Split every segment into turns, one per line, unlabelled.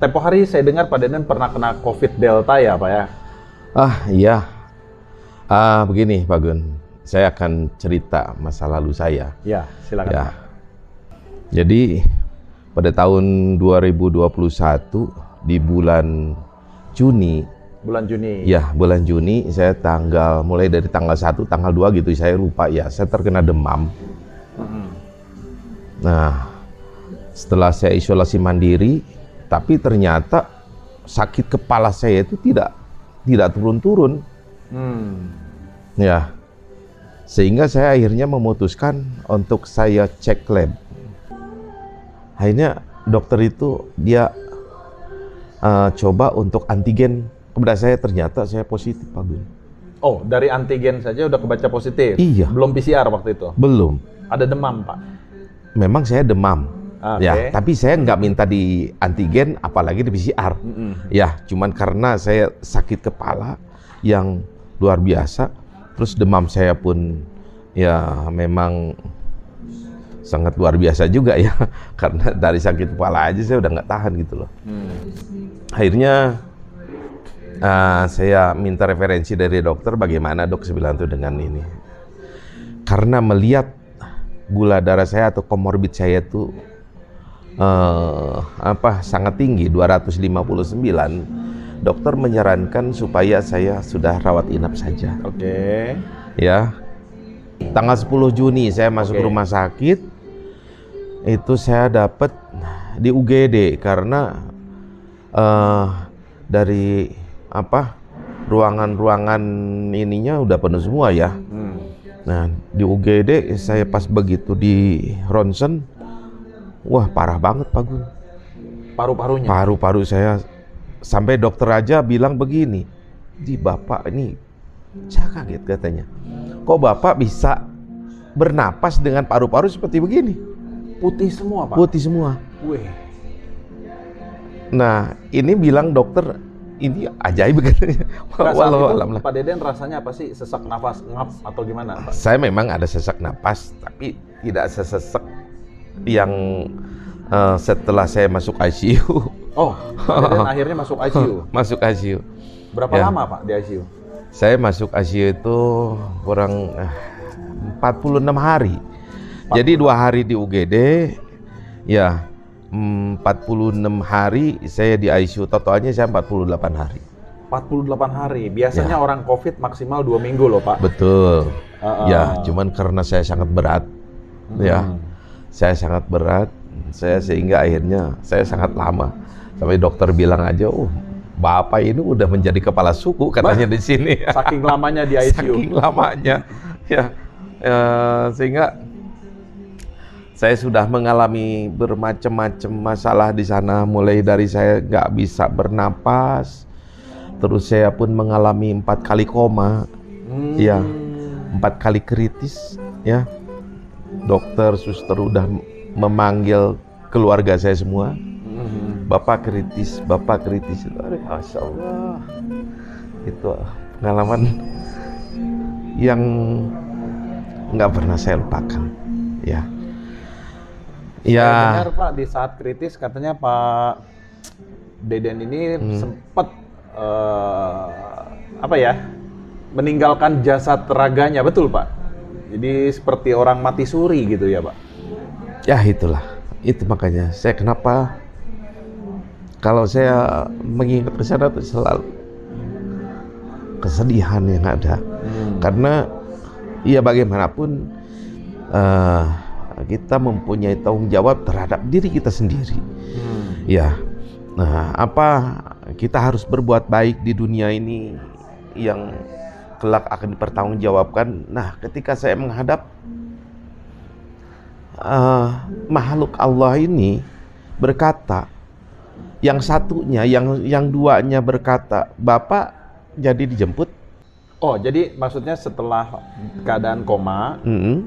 Tempo hari saya dengar Pak Deden pernah kena COVID Delta ya Pak ya?
Iya. Begini Pak Gun, saya akan cerita masa lalu saya.
Ya, silakan
Ya.
Pak.
Jadi pada tahun 2021 di bulan Juni.
Bulan Juni.
Ya, bulan Juni saya mulai dari tanggal 1, tanggal 2 gitu, saya lupa ya. Saya terkena demam. Nah, setelah saya isolasi mandiri, tapi ternyata sakit kepala saya itu tidak turun-turun. Ya, sehingga saya akhirnya memutuskan untuk saya cek lab. Akhirnya dokter itu dia coba untuk antigen kepada saya, ternyata saya positif Pak Gun.
Oh, dari antigen saja udah kebaca positif?
Iya.
Belum PCR waktu itu?
Belum.
Ada demam Pak?
Memang saya demam.
Oke.
Ya, tapi saya nggak minta di antigen, apalagi di PCR. Ya, cuman karena saya sakit kepala yang luar biasa, terus demam saya pun ya memang sangat luar biasa juga ya, karena dari sakit kepala aja saya udah nggak tahan gitu loh. Akhirnya saya minta referensi dari dokter, bagaimana dok saya bilang tuh dengan ini. Karena melihat gula darah saya atau komorbid saya itu sangat tinggi, 259, dokter menyarankan supaya saya sudah rawat inap saja.
Oke.
Ya, tanggal 10 Juni saya masuk rumah sakit, itu saya dapat di UGD karena dari ruangan-ruangan ininya udah penuh semua ya. Nah, di UGD saya pas begitu di ronsen, wah parah banget Pak Gun.
Paru-parunya?
Paru-paru saya, sampai dokter aja bilang begini, di Bapak ini, saya kaget katanya, kok Bapak bisa bernapas dengan paru-paru seperti begini?
Putih semua Pak?
Putih semua.
Wih.
Nah, ini bilang dokter, ini ajaib katanya.
Pak Deden rasanya apa sih? Sesak nafas, ngap atau gimana Pak?
Saya memang ada sesak napas, tapi tidak sesek yang setelah saya masuk ICU.
Oh, Pak Deden akhirnya masuk ICU?
Masuk ICU.
Berapa lama Pak di ICU?
Saya masuk ICU itu kurang 46 hari. Jadi 2 hari di UGD, ya 46 hari saya di ICU, totalnya saya 48 hari.
48 hari, biasanya orang COVID maksimal 2 minggu loh Pak.
Betul. Ya, cuman karena saya sangat berat, ya, saya sangat berat, sehingga akhirnya saya sangat lama. Sampai dokter bilang aja, Bapak ini udah menjadi kepala suku katanya di sini.
Saking lamanya di ICU.
Saking lamanya, ya, sehingga saya sudah mengalami bermacam-macam masalah di sana, mulai dari saya nggak bisa bernapas, terus saya pun mengalami 4 kali koma, ya, 4 kali kritis, ya. Dokter, suster udah memanggil keluarga saya semua, Bapak kritis, Bapak kritis. Masya Allah, itu pengalaman yang nggak pernah saya lupakan, ya.
Saya dengar Pak, di saat kritis katanya Pak Deden ini sempat meninggalkan jasad raganya, betul Pak? Jadi seperti orang mati suri gitu ya Pak?
Ya itulah, itu makanya saya kenapa kalau saya mengingat ke sana itu selalu kesedihan yang ada. Karena ya bagaimanapun kita mempunyai tanggung jawab terhadap diri kita sendiri. Ya, nah kita harus berbuat baik di dunia ini yang kelak akan dipertanggungjawabkan. Nah, ketika saya menghadap makhluk Allah ini berkata, yang satunya, yang duanya berkata, Bapak jadi dijemput.
Oh, jadi maksudnya setelah keadaan koma,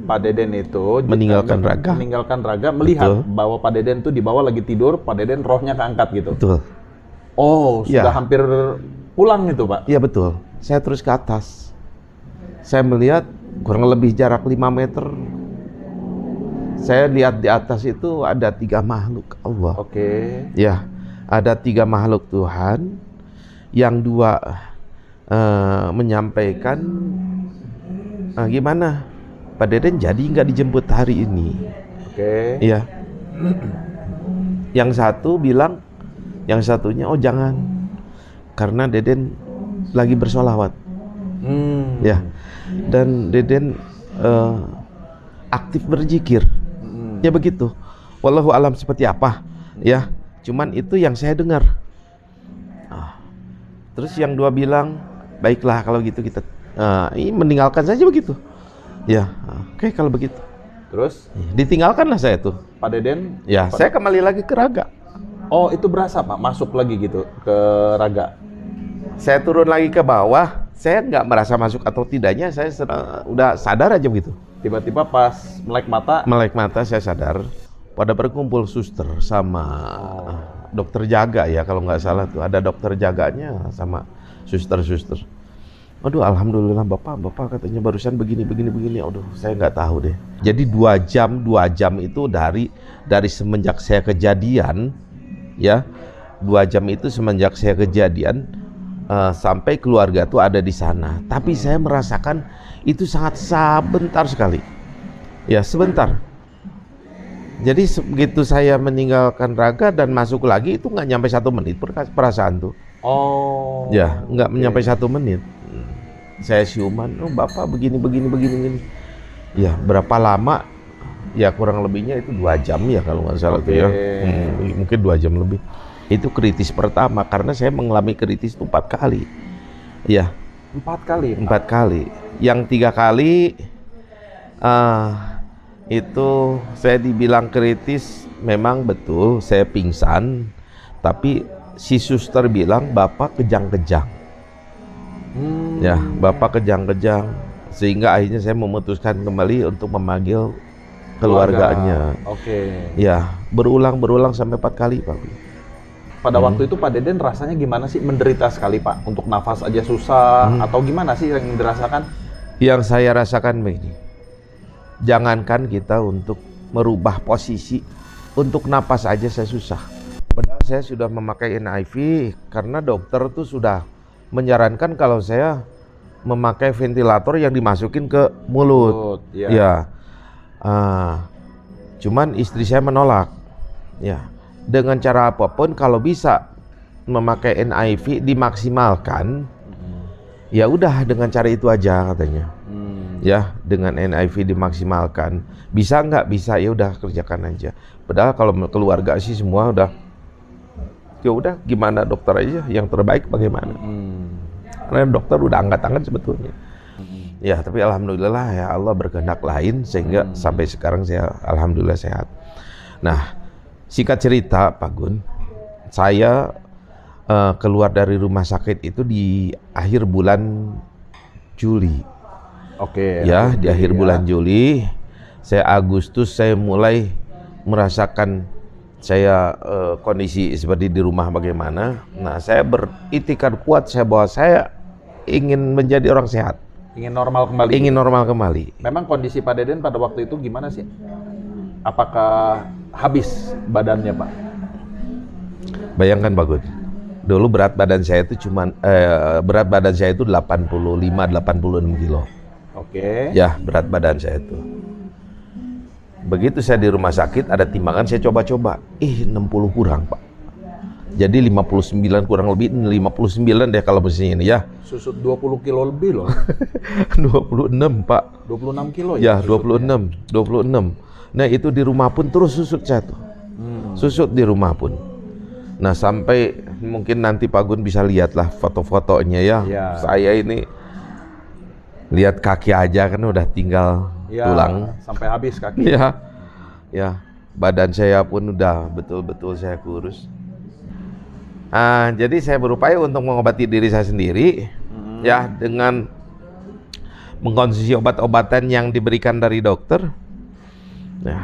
Pak Deden itu
meninggalkan
raga, melihat
Betul.
bahwa Pak Deden itu di bawah lagi tidur, Pak Deden rohnya keangkat gitu.
Betul.
Oh, sudah
Ya.
hampir pulang itu, Pak.
Iya betul. Saya terus ke atas. Saya melihat kurang lebih jarak 5 meter. Saya lihat di atas itu ada 3 makhluk Allah.
Oke.
Ya, ada 3 makhluk Tuhan, yang 2 menyampaikan gimana Pak Deden jadi nggak dijemput hari ini.
Oke.
Iya. Yang satu bilang, yang satunya oh jangan, karena Deden lagi bersolawat. Ya, dan Deden aktif berzikir. Ya begitu. Wallahu alam seperti apa. Ya, cuman itu yang saya dengar. Terus yang 2 bilang, baiklah kalau gitu kita ini meninggalkan saja begitu. Ya, oke kalau begitu.
Terus
Ditinggalkanlah saya tuh.
Pak Deden?
Ya, saya kembali lagi ke Raga.
Oh, itu berasa Pak, masuk lagi gitu ke Raga?
Saya turun lagi ke bawah, saya nggak merasa masuk atau tidaknya, saya udah sadar aja begitu.
Tiba-tiba pas melek mata
saya sadar, pada berkumpul suster sama dokter jaga ya, kalau nggak salah tuh, ada dokter jaganya sama suster-suster. Aduh, alhamdulillah bapak katanya barusan begini. Aduh, saya nggak tahu deh. Jadi 2 jam itu dari semenjak saya kejadian, ya 2 jam itu semenjak saya kejadian sampai keluarga tuh ada di sana. Tapi saya merasakan itu sangat sebentar sekali. Ya, sebentar. Jadi begitu saya meninggalkan Raga dan masuk lagi itu nggak nyampe 1 menit perasaan tuh.
Oh.
Ya, nggak nyampe 1 menit. Saya siuman, oh bapak begini. Ya, berapa lama? Ya kurang lebihnya itu 2 jam ya kalau nggak salah tuh ya. Mungkin 2 jam lebih. Itu kritis pertama karena saya mengalami kritis itu 4 kali. Ya.
4 kali?
4 kali. Yang 3 kali itu saya dibilang kritis, memang betul saya pingsan, tapi si suster bilang bapak kejang-kejang. Ya, bapak kejang-kejang, sehingga akhirnya saya memutuskan kembali untuk memanggil keluarganya.
Oke.
Ya, berulang sampai 4 kali Pak.
Pada waktu itu Pak Deden rasanya gimana sih? Menderita sekali Pak, untuk nafas aja susah atau gimana sih yang dirasakan?
Yang saya rasakan begini, jangankan kita untuk merubah posisi, untuk napas aja saya susah. Padahal saya sudah memakai NIV karena dokter tuh sudah menyarankan kalau saya memakai ventilator yang dimasukin ke mulut. Ya. Cuman istri saya menolak. Ya. Dengan cara apapun kalau bisa memakai NIV dimaksimalkan, ya udah dengan cara itu aja katanya. Ya, dengan NIV dimaksimalkan. Bisa nggak? Bisa, ya udah kerjakan aja. Padahal kalau keluarga sih semua udah, ya udah gimana dokter aja yang terbaik bagaimana. Karena dokter udah angkat tangan sebetulnya. Ya, tapi alhamdulillah ya Allah berkehendak lain sehingga sampai sekarang saya alhamdulillah sehat. Nah, singkat cerita Pak Gun, saya keluar dari rumah sakit itu di akhir bulan Juli.
Oke.
Ya, di akhir bulan Juli, saya Agustus saya mulai merasakan saya kondisi seperti di rumah bagaimana. Nah, saya beritikad kuat bahwa saya ingin menjadi orang sehat.
Ingin normal kembali.
Ingin normal kembali.
Memang kondisi Pak Deden pada waktu itu gimana sih? Apakah habis badannya Pak?
Bayangkan Pak Gun, dulu berat badan saya itu 85-86 kilo.
Oke.
Ya, berat badan saya itu. Begitu saya di rumah sakit ada timbangan, saya coba-coba, 60 kurang Pak. Jadi 59 kurang lebih, 59 deh kalau mesinnya ini ya.
Susut 20 kilo lebih loh.
26 Pak.
26 kilo
ya? Ya 26. Nah itu di rumah pun terus susut saya tuh. Susut di rumah pun. Nah sampai mungkin nanti Pak Gun bisa lihatlah foto-fotonya ya. Saya ini lihat kaki aja kan udah tinggal tulang.
Sampai habis kaki.
Ya. Badan saya pun udah betul-betul saya kurus. Jadi saya berupaya untuk mengobati diri saya sendiri ya dengan mengkonsumsi obat-obatan yang diberikan dari dokter. Nah,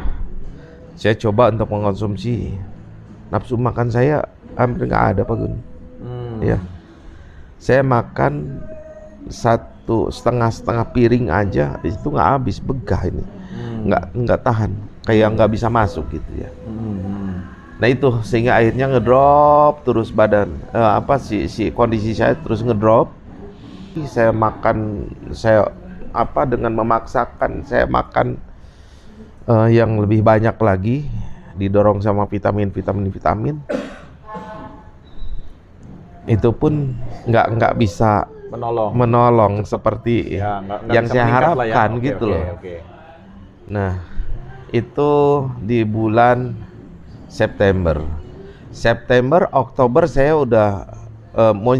saya coba untuk mengkonsumsi, nafsu makan saya hampir nggak ada Pak Gun. Ya, saya makan 1,5 piring aja itu nggak habis, begah ini, nggak tahan, kayak nggak bisa masuk gitu ya. Nah itu sehingga akhirnya ngedrop terus badan, si kondisi saya terus ngedrop. Saya makan, dengan memaksakan saya makan yang lebih banyak lagi, didorong sama vitamin. Itu pun nggak bisa menolong seperti
nggak
yang
bisa
saya
meningkat lah
harapkan
ya.
gitu loh.
Oke.
Nah, itu di bulan September, Oktober saya udah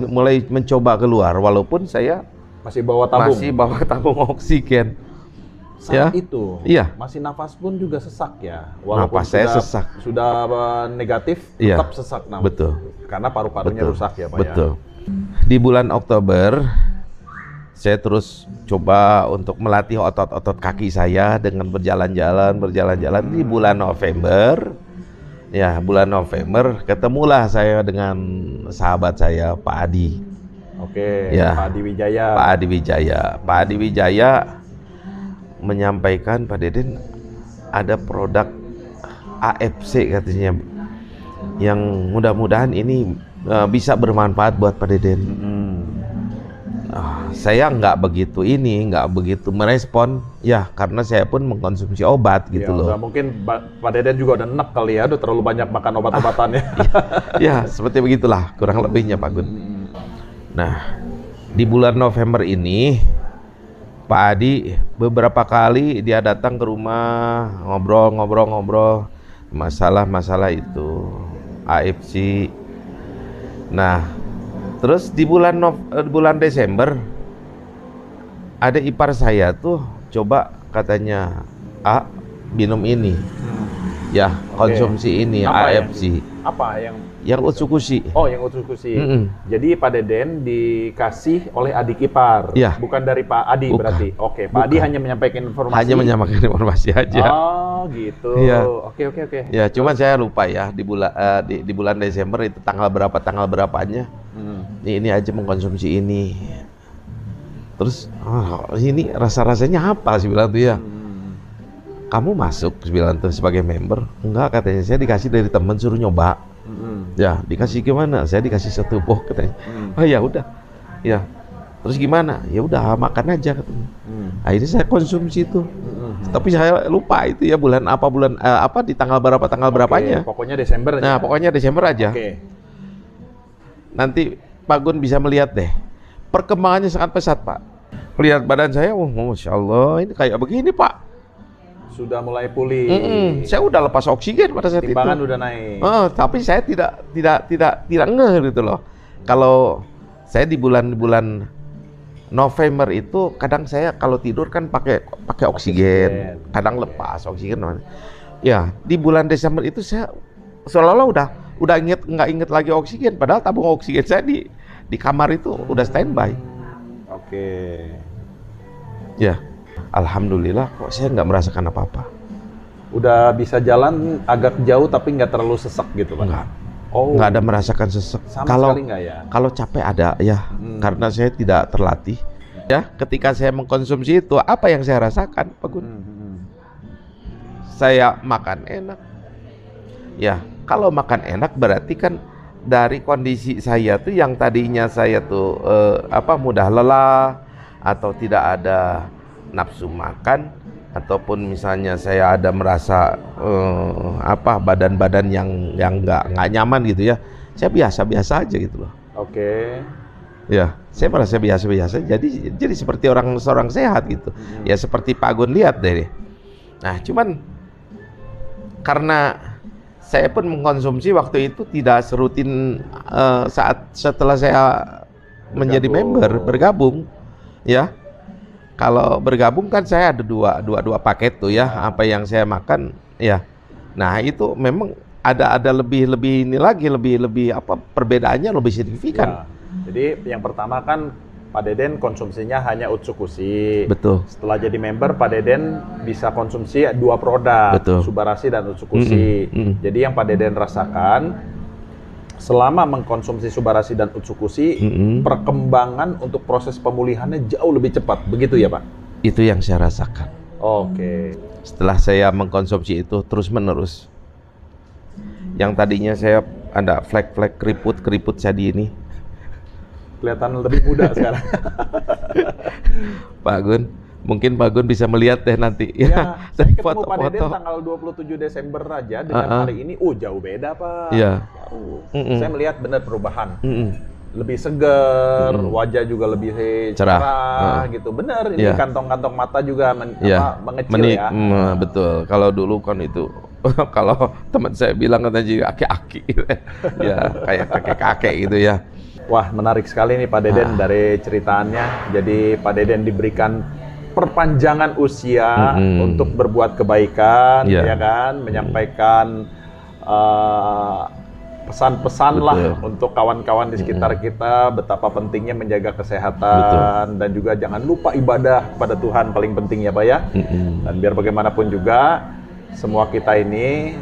mulai mencoba keluar, walaupun saya
Masih bawa
tabung oksigen.
Saat itu,
Iya.
masih nafas pun juga sesak ya.
Nafas saya sesak.
Sudah negatif,
Iya.
tetap sesak nafas.
Betul.
Karena paru-parunya rusak ya Pak
Betul. Di bulan Oktober, saya terus coba untuk melatih otot-otot kaki saya dengan berjalan-jalan. Di bulan November, ketemulah saya dengan sahabat saya, Pak Adi.
Oke,
Ya.
Pak Adi Wijaya.
Pak Adi Wijaya menyampaikan, Pak Deden, ada produk AFC katanya, yang mudah-mudahan ini bisa bermanfaat buat Pak Deden. Saya nggak begitu merespon ya, karena saya pun mengkonsumsi obat gitu loh.
Mungkin Pak Deden juga udah enak kali ya, udah terlalu banyak makan obat-obatannya.
Ya, seperti begitulah kurang lebihnya Pak Gun. Nah, di bulan November ini Pak Adi beberapa kali dia datang ke rumah, ngobrol masalah itu AFC. Nah, terus di bulan Desember ada ipar saya tuh coba katanya, minum ini. Ya, konsumsi ini AFC.
Apa
yang Utsukushi.
Oh, yang Utsukushi. Jadi Pak Deden dikasih oleh adik ipar,
ya.
Bukan dari Pak Adi.
Bukan.
Berarti. Oke, Pak Adi hanya menyampaikan informasi.
Aja.
Oh, gitu.
Ya.
Oke.
Ya, cuman saya lupa ya di bulan Desember itu tanggal berapanya. Ini aja mengkonsumsi ini. Terus ini rasanya apa sih bilang tuh ya? Kamu masuk bilang tuh sebagai member? Enggak, katanya saya dikasih dari temen suruh nyoba. Ya, dikasih gimana? Saya dikasih satu box katanya. Oh ya udah. Ya. Terus gimana? Ya udah makan aja katanya. Akhirnya saya konsumsi itu. Tapi saya lupa itu ya bulan apa di tanggal berapanya.
Pokoknya Desember aja.
Nah, pokoknya Desember aja.
Oke.
Nanti Pak Gun bisa melihat deh. Perkembangannya sangat pesat, Pak. Lihat badan saya, Masya Allah, ini kayak begini, Pak.
Sudah mulai pulih.
Saya udah lepas oksigen pada saat
Timbangan
itu.
udah naik.
Tapi saya tidak ngeh gitu loh. Kalau saya di bulan November itu kadang saya kalau tidur kan pakai oksigen, kadang lepas oksigen. Ya, di bulan Desember itu saya seolah-olah udah nggak inget lagi oksigen, padahal tabung oksigen saya di kamar itu udah standby.
Oke.
Ya, alhamdulillah kok saya nggak merasakan apa-apa.
Udah bisa jalan agak jauh tapi nggak terlalu sesak gitu Pak?
Enggak.
Oh.
Nggak ada merasakan sesek.
Sekali nggak ya?
Kalau capek ada ya, karena saya tidak terlatih. Ya, ketika saya mengkonsumsi itu, apa yang saya rasakan, Pak Gun? Saya makan enak. Ya, kalau makan enak berarti kan dari kondisi saya tuh yang tadinya saya tuh mudah lelah atau tidak ada nafsu makan, ataupun misalnya saya ada merasa badan-badan yang nggak nyaman gitu ya, saya biasa-biasa aja gitu loh.
Oke.
Ya, saya merasa biasa-biasa. Jadi seperti seorang sehat gitu. Ya seperti Pak Gun lihat deh. Nah, cuman karena saya pun mengkonsumsi waktu itu tidak serutin setelah saya menjadi member bergabung, ya. Kalau bergabung kan saya ada dua paket tuh ya, apa yang saya makan ya. Nah, itu memang ada lebih ini lagi, lebih perbedaannya lebih signifikan.
Ya. Jadi yang pertama kan Pak Deden konsumsinya hanya Utsukushi.
Betul.
Setelah jadi member, Pak Deden bisa konsumsi 2 produk,
betul.
Subarashi dan Utsukushi. Jadi yang Pak Deden rasakan selama mengkonsumsi Subarashi dan Utsukushi, perkembangan untuk proses pemulihannya jauh lebih cepat, begitu ya Pak?
Itu yang saya rasakan.
Oke.
Setelah saya mengkonsumsi itu terus-menerus, Yang tadinya saya ada flek-flek keriput jadi ini.
Kelihatan lebih muda sekarang.
Pak Gun, mungkin Pak Gun bisa melihat deh nanti.
Ya, saya
dari
ketemu Pak Deden
foto-foto.
tanggal 27 Desember aja dengan hari ini, jauh beda Pak.
Iya.
Jauh. Saya melihat benar perubahan. Lebih segar, wajah juga lebih cerah gitu. Benar, ini kantong-kantong mata juga mengecil ya.
Betul. Kalau dulu kan itu, kalau teman saya bilang katanya juga aki-aki, gitu. Ya kayak kakek-kakek gitu ya.
Wah, menarik sekali nih Pak Deden dari ceritanya. Jadi Pak Deden diberikan perpanjangan usia untuk berbuat kebaikan, ya kan, menyampaikan pesan-pesan lah untuk kawan-kawan di sekitar kita, betapa pentingnya menjaga kesehatan dan juga jangan lupa ibadah pada Tuhan, paling penting ya Pak ya. Dan biar bagaimanapun juga semua kita ini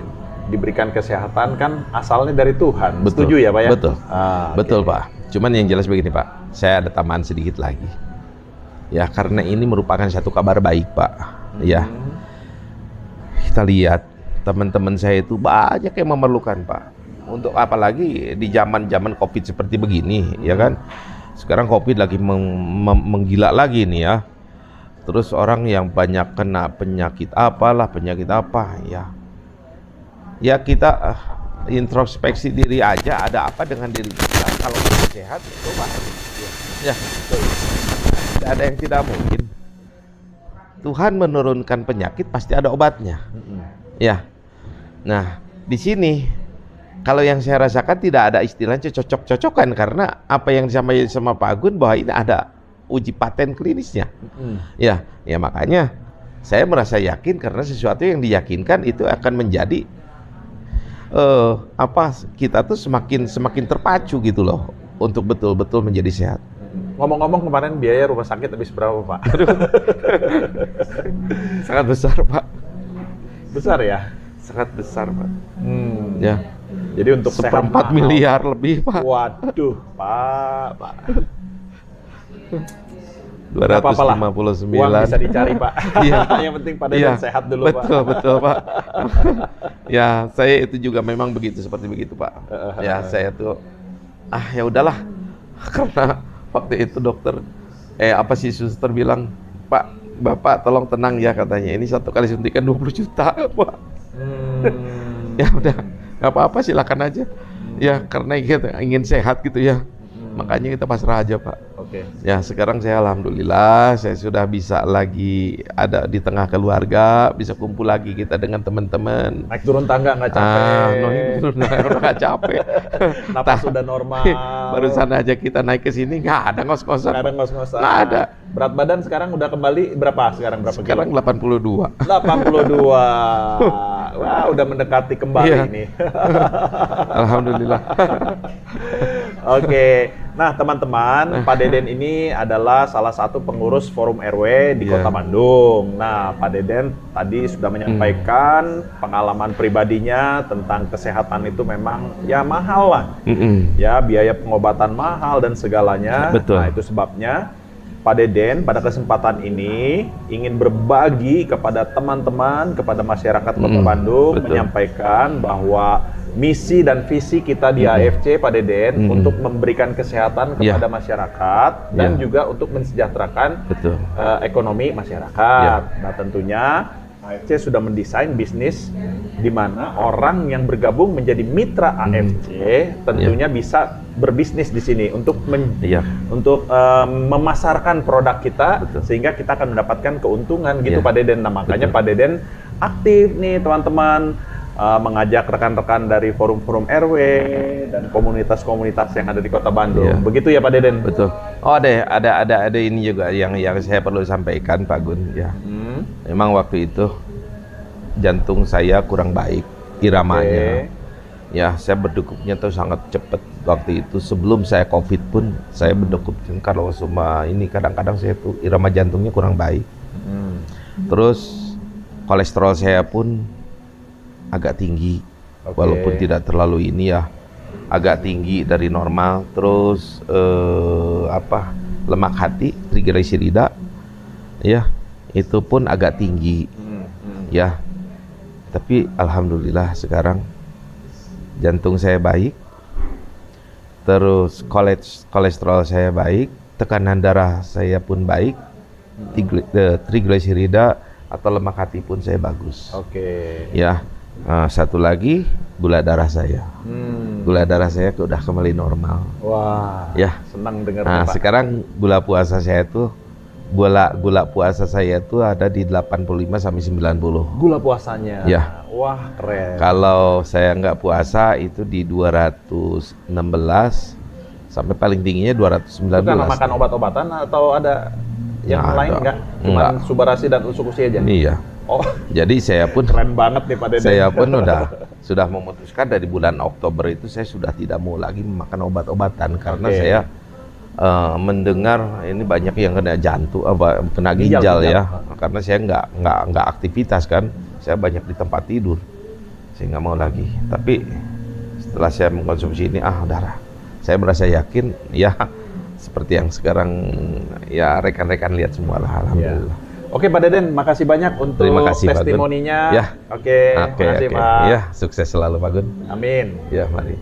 diberikan kesehatan kan asalnya dari Tuhan. Setuju ya Pak ya?
Betul. Betul Pak. Cuman yang jelas begini Pak, saya ada tambahan sedikit lagi. Ya karena ini merupakan satu kabar baik Pak. Ya. Kita lihat teman-teman saya itu banyak yang memerlukan Pak. Untuk apalagi di zaman-zaman Covid seperti begini, ya kan? Sekarang Covid lagi menggila lagi nih ya. Terus orang yang banyak kena penyakit apa ya. Ya kita introspeksi diri aja, ada apa dengan diri kita. Kalau kita sehat, coba. Ya, tidak ada yang tidak mungkin. Tuhan menurunkan penyakit pasti ada obatnya. Ya. Nah, di sini kalau yang saya rasakan tidak ada istilahnya cocok-cocokan karena apa yang disampaikan sama Pak Gun bahwa ini ada uji paten klinisnya. Ya makanya saya merasa yakin karena sesuatu yang diyakinkan itu akan menjadi kita tuh semakin terpacu gitu loh untuk betul-betul menjadi sehat.
Ngomong-ngomong kemarin biaya rumah sakit habis berapa Pak?
Sangat besar Pak.
Besar ya?
Sangat besar Pak.
Ya. Jadi untuk sehat
1,4 miliar lebih Pak.
Waduh Pak.
259.
Uang bisa dicari Pak.
Iya.
Yang penting Pak Deden sehat dulu Pak.
Betul Pak. Ya saya itu juga memang begitu seperti begitu Pak. Ya saya tuh ya udahlah karena waktu itu dokter suster bilang Pak Bapak tolong tenang ya katanya ini 1 kali suntikan 20 juta Pak. Ya udah nggak apa-apa silakan aja ya karena kita ingin sehat gitu ya. Makanya kita pasrah aja Pak.
Oke.
Ya sekarang saya alhamdulillah saya sudah bisa lagi ada di tengah keluarga, bisa kumpul lagi kita dengan teman-teman.
Naik turun tangga nggak capek.
Nggak capek.
Napas sudah normal.
Barusan aja kita naik ke sini nggak ada ngos-ngosan.
Nggak ada ngos-ngosan.
Nggak ada.
Berat badan sekarang udah kembali berapa sekarang?
Sekarang 82.
82. Wah udah mendekati kembali ini.
Alhamdulillah.
Oke. Nah teman-teman, Pak Deden ini adalah salah satu pengurus Forum RW di Kota Bandung. Nah Pak Deden tadi sudah menyampaikan pengalaman pribadinya tentang kesehatan itu memang ya mahal lah. Ya biaya pengobatan mahal dan segalanya.
Betul.
Nah itu sebabnya Pak Deden pada kesempatan ini ingin berbagi kepada teman-teman, kepada masyarakat Kota Bandung, menyampaikan bahwa misi dan visi kita di AFC Pak Deden untuk memberikan kesehatan kepada masyarakat dan juga untuk mensejahterakan ekonomi masyarakat. Nah tentunya AFC sudah mendesain bisnis di mana orang yang bergabung menjadi mitra AFC tentunya bisa berbisnis di sini untuk memasarkan produk kita sehingga kita akan mendapatkan keuntungan gitu Pak Deden. Nah makanya Pak Deden aktif nih teman-teman mengajak rekan-rekan dari forum-forum RW dan komunitas-komunitas yang ada di Kota Bandung. Begitu ya Pak Deden?
Betul. Oh ada ini juga yang saya perlu sampaikan Pak Gun ya. Memang waktu itu jantung saya kurang baik iramanya. Ya saya berdekupnya tuh sangat cepat waktu itu. Sebelum saya COVID pun saya berdegup kalau semua ini kadang-kadang saya tuh irama jantungnya kurang baik. Terus kolesterol saya pun agak tinggi, walaupun tidak terlalu ini ya, agak tinggi dari normal. Terus lemak hati, trigliserida, ya itu pun agak tinggi, ya. Tapi alhamdulillah sekarang jantung saya baik, terus kolesterol saya baik, tekanan darah saya pun baik, trigliserida atau lemak hati pun saya bagus.
Oke.
Ya, satu lagi gula darah saya. Gula darah saya udah kembali normal.
Wah.
Ya.
Senang dengar.
Nah,
Pak.
sekarang gula puasa saya tuh gula puasa saya tuh ada di 85 sampai 90.
Gula puasanya.
Ya.
Wah, keren.
Kalau saya nggak puasa itu di 216 sampai paling tingginya 219.
Itu karena makan obat-obatan atau ada yang
Nggak
lain
ada.
nggak? Cuma
Nggak.
subarasi dan usukusi aja?
Iya.
Oh,
Jadi saya pun
keren banget nih Pak Deden.
saya pun sudah memutuskan dari bulan Oktober itu saya sudah tidak mau lagi memakan obat-obatan karena
Oke.
saya mendengar ini banyak yang kena jantung, kena
Ginjal,
ginjal ya,
ginjal.
karena saya nggak aktivitas kan, saya banyak di tempat tidur, saya nggak mau lagi. Tapi setelah saya mengkonsumsi ini, udahlah, saya merasa yakin, ya seperti yang sekarang ya rekan-rekan lihat semua lah, alhamdulillah.
Oke Pak Deden, makasih banyak untuk
Terima kasih, Pak Gun.
testimoninya.
Ya.
Oke, makasih Pak.
Ya, sukses selalu Pak Gun.
Amin.
Ya, mari.